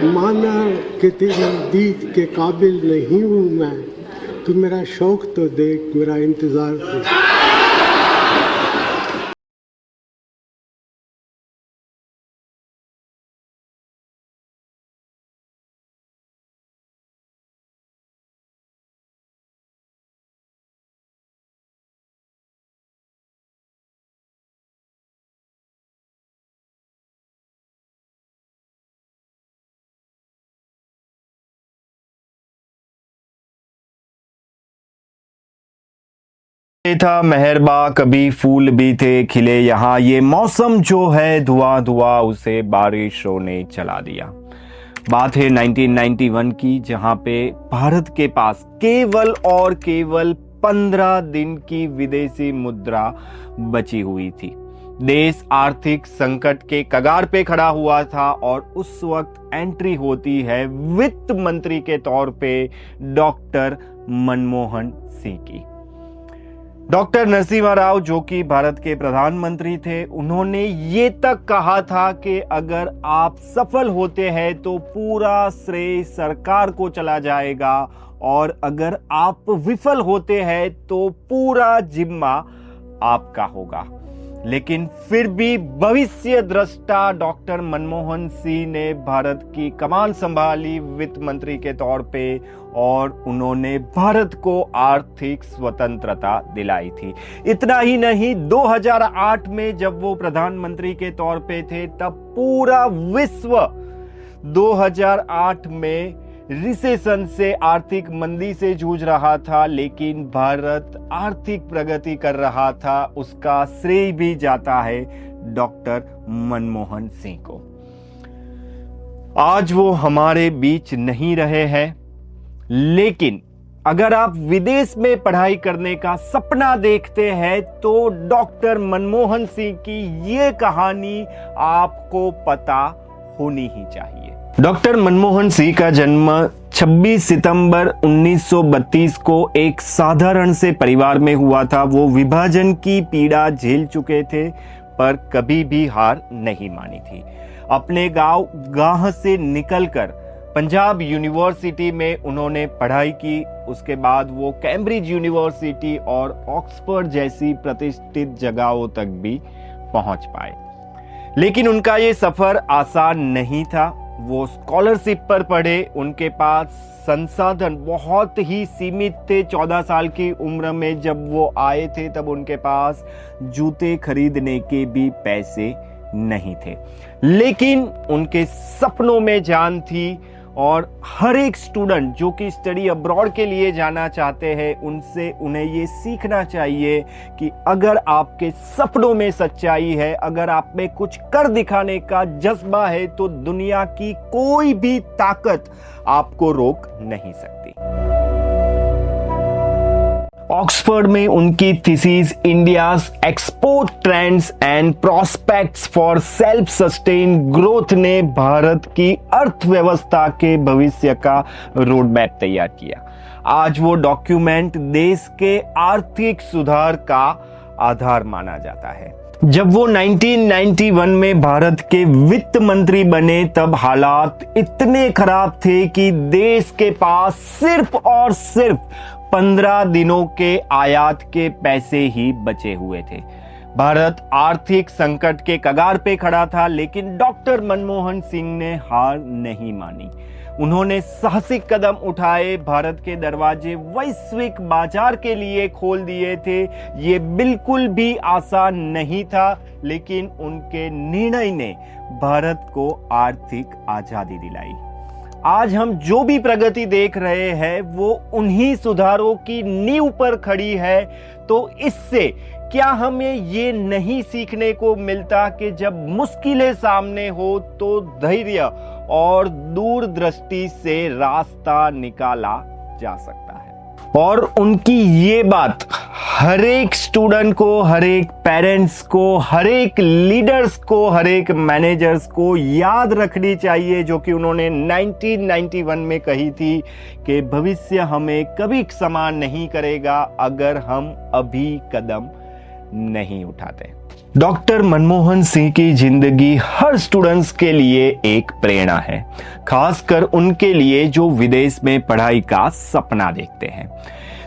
माना कि तेरी दीद के काबिल नहीं हूँ मैं, तू मेरा शौक तो देख, मेरा इंतज़ार देख। ये था मेहरबा कभी फूल भी थे खिले यहाँ, ये मौसम जो है धुआं धुआं उसे बारिशों ने चला दिया। बात है 1991 की, जहां पे भारत के पास केवल और केवल 15 दिन की विदेशी मुद्रा बची हुई थी। देश आर्थिक संकट के कगार पे खड़ा हुआ था और उस वक्त एंट्री होती है वित्त मंत्री के तौर पे डॉक्टर मनमोहन सिंह की। डॉक्टर नरसिम्हा राव, जो कि भारत के प्रधानमंत्री थे, उन्होंने ये तक कहा था कि अगर आप सफल होते हैं तो पूरा श्रेय सरकार को चला जाएगा और अगर आप विफल होते हैं तो पूरा जिम्मा आपका होगा। लेकिन फिर भी भविष्य दृष्टा डॉक्टर मनमोहन सिंह ने भारत की कमान संभाली वित्त मंत्री के तौर पे और उन्होंने भारत को आर्थिक स्वतंत्रता दिलाई थी। इतना ही नहीं, 2008 में जब वो प्रधानमंत्री के तौर पे थे तब पूरा विश्व 2008 में रिसेशन से, आर्थिक मंदी से जूझ रहा था, लेकिन भारत आर्थिक प्रगति कर रहा था। उसका श्रेय भी जाता है डॉक्टर मनमोहन सिंह को। आज वो हमारे बीच नहीं रहे हैं, लेकिन अगर आप विदेश में पढ़ाई करने का सपना देखते हैं तो डॉक्टर मनमोहन सिंह की ये कहानी आपको पता होनी ही चाहिए। डॉक्टर मनमोहन सिंह का जन्म 26 सितंबर 1932 को एक साधारण से परिवार में हुआ था। वो विभाजन की पीड़ा झेल चुके थे पर कभी भी हार नहीं मानी थी। अपने गांव से निकलकर पंजाब यूनिवर्सिटी में उन्होंने पढ़ाई की। उसके बाद वो कैम्ब्रिज यूनिवर्सिटी और ऑक्सफोर्ड जैसी प्रतिष्ठित जगहों तक भी पहुंच पाए, लेकिन उनका ये सफर आसान नहीं था। वो स्कॉलरशिप पर पढ़े, उनके पास संसाधन बहुत ही सीमित थे। 14 साल की उम्र में जब वो आए थे तब उनके पास जूते खरीदने के भी पैसे नहीं थे, लेकिन उनके सपनों में जान थी और हर एक स्टूडेंट जो कि स्टडी अब्रॉड के लिए जाना चाहते हैं उनसे उन्हें ये सीखना चाहिए कि अगर आपके सपनों में सच्चाई है, अगर आप में कुछ कर दिखाने का जज्बा है तो दुनिया की कोई भी ताकत आपको रोक नहीं सकती। ऑक्सफोर्ड में उनकी thesis India's export trends and prospects for self sustain growth ने भारत की अर्थव्यवस्था के भविष्य का रोड मैप तैयार किया। आज वो डॉक्यूमेंट देश के आर्थिक सुधार का आधार माना जाता है। जब वो 1991 में भारत के वित्त मंत्री बने तब हालात इतने खराब थे कि देश के पास सिर्फ और सिर्फ 15 दिनों के आयात के पैसे ही बचे हुए थे। भारत आर्थिक संकट के कगार पे खड़ा था, लेकिन डॉक्टर मनमोहन सिंह ने हार नहीं मानी। उन्होंने साहसिक कदम उठाए, भारत के दरवाजे वैश्विक बाजार के लिए खोल दिए थे। ये बिल्कुल भी आसान नहीं था, लेकिन उनके निर्णय ने भारत को आर्थिक आजादी दिलाई। आज हम जो भी प्रगति देख रहे हैं वो उन्हीं सुधारों की नींव पर खड़ी है। तो इससे क्या हमें ये नहीं सीखने को मिलता कि जब मुश्किलें सामने हो तो धैर्य और दूरदृष्टि से रास्ता निकाला जा सकता है। और उनकी ये बात हर एक स्टूडेंट को, हर एक पेरेंट्स को, हर एक लीडर्स को, हर एक मैनेजर्स को याद रखनी चाहिए, जो कि उन्होंने 1991 में कही थी कि भविष्य हमें कभी क्षमा नहीं करेगा अगर हम अभी कदम नहीं उठाते। डॉक्टर मनमोहन सिंह की जिंदगी हर स्टूडेंट्स के लिए एक प्रेरणा है, खासकर उनके लिए जो विदेश में पढ़ाई का सपना देखते हैं।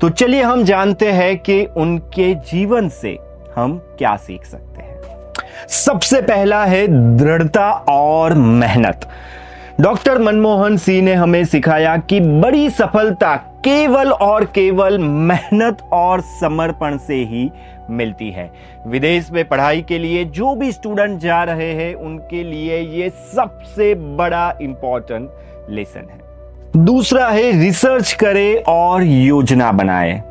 तो चलिए हम जानते हैं कि उनके जीवन से हम क्या सीख सकते हैं। सबसे पहला है दृढ़ता और मेहनत। डॉक्टर मनमोहन सिंह ने हमें सिखाया कि बड़ी सफलता केवल और केवल मेहनत और समर्पण से ही मिलती है। विदेश में पढ़ाई के लिए जो भी स्टूडेंट जा रहे हैं उनके लिए ये सबसे बड़ा इंपॉर्टेंट लेसन है। दूसरा है रिसर्च करें और योजना बनाएं।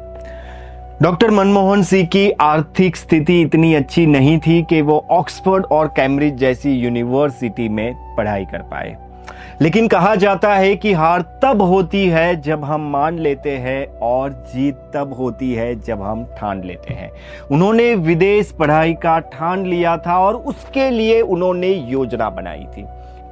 डॉक्टर मनमोहन सिंह की आर्थिक स्थिति इतनी अच्छी नहीं थी कि वो ऑक्सफोर्ड और कैम्ब्रिज जैसी यूनिवर्सिटी में पढ़ाई कर पाए, लेकिन कहा जाता है कि हार तब होती है जब हम मान लेते हैं और जीत तब होती है जब हम ठान लेते हैं। उन्होंने विदेश पढ़ाई का ठान लिया था और उसके लिए उन्होंने योजना बनाई थी।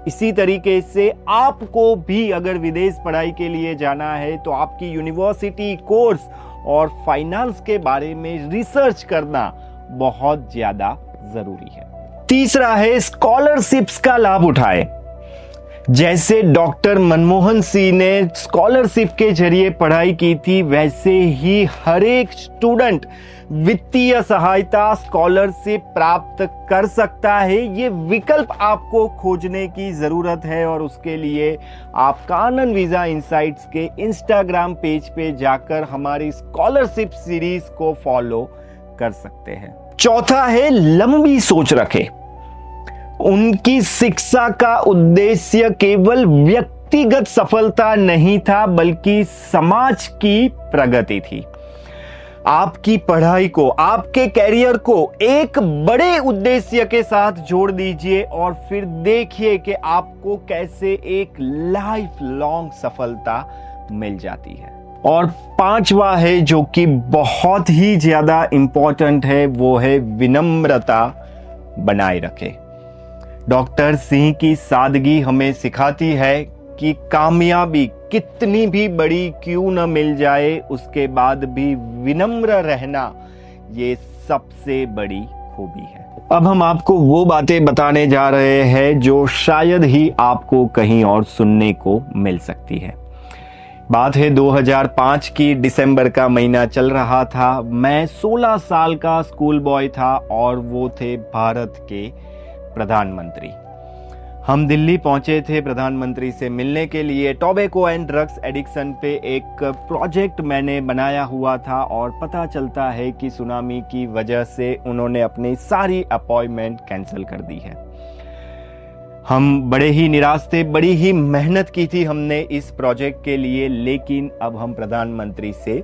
इसी तरीके से आपको भी अगर विदेश पढ़ाई के लिए जाना है तो आपकी यूनिवर्सिटी कोर्स और फाइनेंस के बारे में रिसर्च करना बहुत ज्यादा जरूरी है। तीसरा है स्कॉलरशिप्स का लाभ उठाए। जैसे डॉक्टर मनमोहन सिंह ने स्कॉलरशिप के जरिए पढ़ाई की थी, वैसे ही हर एक स्टूडेंट वित्तीय सहायता स्कॉलरशिप प्राप्त कर सकता है। ये विकल्प आपको खोजने की जरूरत है और उसके लिए आप कानन वीजा इनसाइट्स के इंस्टाग्राम पेज पे जाकर हमारी स्कॉलरशिप सीरीज को फॉलो कर सकते हैं। चौथा है लंबी सोच रखें। उनकी शिक्षा का उद्देश्य केवल व्यक्तिगत सफलता नहीं था बल्कि समाज की प्रगति थी। आपकी पढ़ाई को, आपके कैरियर को एक बड़े उद्देश्य के साथ जोड़ दीजिए और फिर देखिए कि आपको कैसे एक लाइफ लॉन्ग सफलता मिल जाती है। और पांचवा है जो कि बहुत ही ज्यादा इंपॉर्टेंट है, वो है विनम्रता बनाए रखें। डॉक्टर सिंह की सादगी हमें सिखाती है कि कामयाबी कितनी भी बड़ी क्यों न मिल जाए, उसके बाद भी विनम्र रहना ये सबसे बड़ी खूबी है। अब हम आपको वो बातें बताने जा रहे हैं जो शायद ही आपको कहीं और सुनने को मिल सकती है। बात है 2005 की, दिसंबर का महीना चल रहा था। मैं 16 साल का स्कूल बॉय था और वो थे भारत के प्रधानमंत्री। हम दिल्ली पहुंचे थे प्रधानमंत्री से मिलने के लिए। टोबैको एंड ड्रग्स एडिक्शन पे एक प्रोजेक्ट मैंने बनाया हुआ था और पता चलता है कि सुनामी की वजह से उन्होंने अपनी सारी अपॉइंटमेंट कैंसिल कर दी है। हम बड़े ही निराश थे, बड़ी ही मेहनत की थी हमने इस प्रोजेक्ट के लिए, लेकिन अब हम प्रधानमंत्री से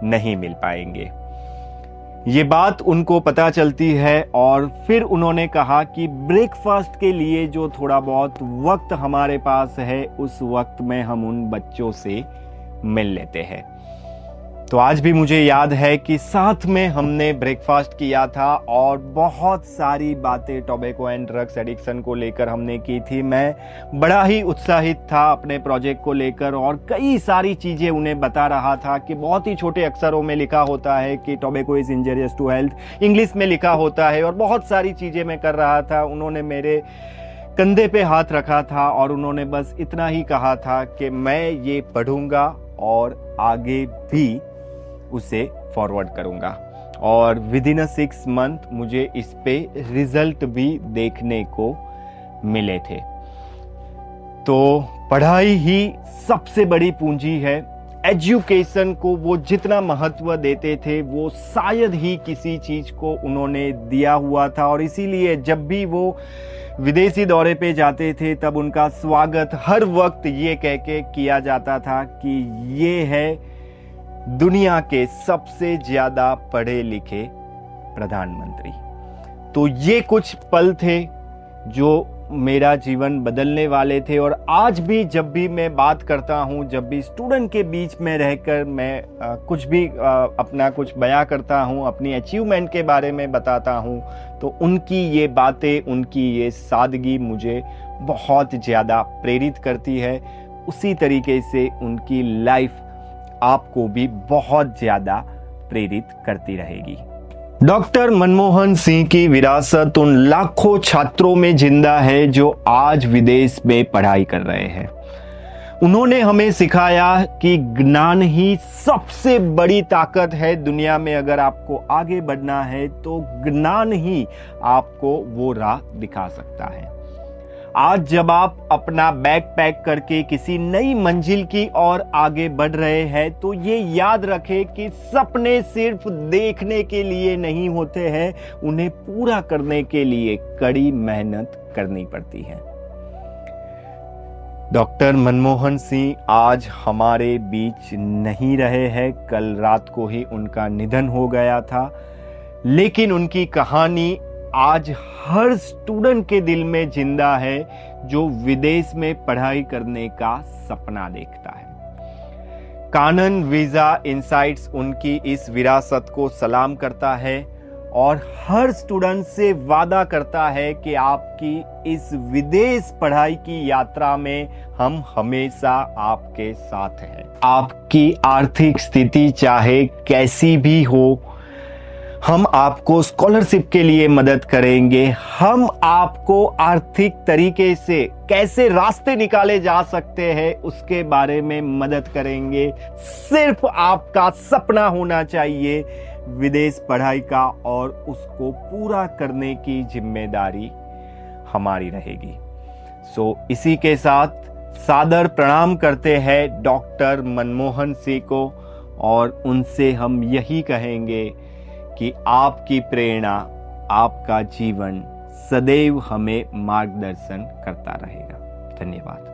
नहीं मिल पाएंगे। ये बात उनको पता चलती है और फिर उन्होंने कहा कि ब्रेकफास्ट के लिए जो थोड़ा बहुत वक्त हमारे पास है उस वक्त में हम उन बच्चों से मिल लेते हैं। तो आज भी मुझे याद है कि साथ में हमने ब्रेकफास्ट किया था और बहुत सारी बातें टोबैको एंड ड्रग्स एडिक्शन को लेकर हमने की थी। मैं बड़ा ही उत्साहित था अपने प्रोजेक्ट को लेकर और कई सारी चीज़ें उन्हें बता रहा था कि बहुत ही छोटे अक्षरों में लिखा होता है कि tobacco is injurious to health, English में लिखा होता है और बहुत सारी चीज़ें मैं कर रहा था। उन्होंने मेरे कंधे पे हाथ रखा था और उन्होंने बस इतना ही कहा था कि मैं ये पढ़ूंगा और आगे भी उसे फॉरवर्ड करूंगा। और विद इन 6 मंथ मुझे इस पे रिजल्ट भी देखने को मिले थे। तो पढ़ाई ही सबसे बड़ी पूंजी है। एजुकेशन को वो जितना महत्व देते थे वो शायद ही किसी चीज को उन्होंने दिया हुआ था और इसीलिए जब भी वो विदेशी दौरे पे जाते थे तब उनका स्वागत हर वक्त ये कह के किया जाता था कि ये है दुनिया के सबसे ज्यादा पढ़े लिखे प्रधानमंत्री। तो ये कुछ पल थे जो मेरा जीवन बदलने वाले थे और आज भी जब भी मैं बात करता हूँ, जब भी स्टूडेंट के बीच में रहकर मैं कुछ भी अपना कुछ बयां करता हूँ, अपनी अचीवमेंट के बारे में बताता हूँ, तो उनकी ये बातें, उनकी ये सादगी मुझे बहुत ज़्यादा प्रेरित करती है। उसी तरीके से उनकी लाइफ आपको भी बहुत ज़्यादा प्रेरित करती रहेगी। डॉक्टर मनमोहन सिंह की विरासत उन लाखों छात्रों में जिंदा है जो आज विदेश में पढ़ाई कर रहे हैं। उन्होंने हमें सिखाया कि ज्ञान ही सबसे बड़ी ताकत है दुनिया में। अगर आपको आगे बढ़ना है तो ज्ञान ही आपको वो राह दिखा सकता है। आज जब आप अपना बैग पैक करके किसी नई मंजिल की ओर आगे बढ़ रहे हैं तो ये याद रखें कि सपने सिर्फ देखने के लिए नहीं होते हैं, उन्हें पूरा करने के लिए कड़ी मेहनत करनी पड़ती है। डॉक्टर मनमोहन सिंह आज हमारे बीच नहीं रहे हैं। कल रात को ही उनका निधन हो गया था, लेकिन उनकी कहानी आज हर स्टूडेंट के दिल में जिंदा है जो विदेश में पढ़ाई करने का सपना देखता है। कानन वीजा इनसाइट्स उनकी इस विरासत को सलाम करता है और हर स्टूडेंट से वादा करता है कि आपकी इस विदेश पढ़ाई की यात्रा में हम हमेशा आपके साथ हैं। आपकी आर्थिक स्थिति चाहे कैसी भी हो, हम आपको स्कॉलरशिप के लिए मदद करेंगे। हम आपको आर्थिक तरीके से कैसे रास्ते निकाले जा सकते हैं उसके बारे में मदद करेंगे। सिर्फ आपका सपना होना चाहिए विदेश पढ़ाई का, और उसको पूरा करने की जिम्मेदारी हमारी रहेगी। इसी के साथ सादर प्रणाम करते हैं डॉक्टर मनमोहन सिंह को, और उनसे हम यही कहेंगे कि आपकी प्रेरणा, आपका जीवन सदैव हमें मार्गदर्शन करता रहेगा। धन्यवाद।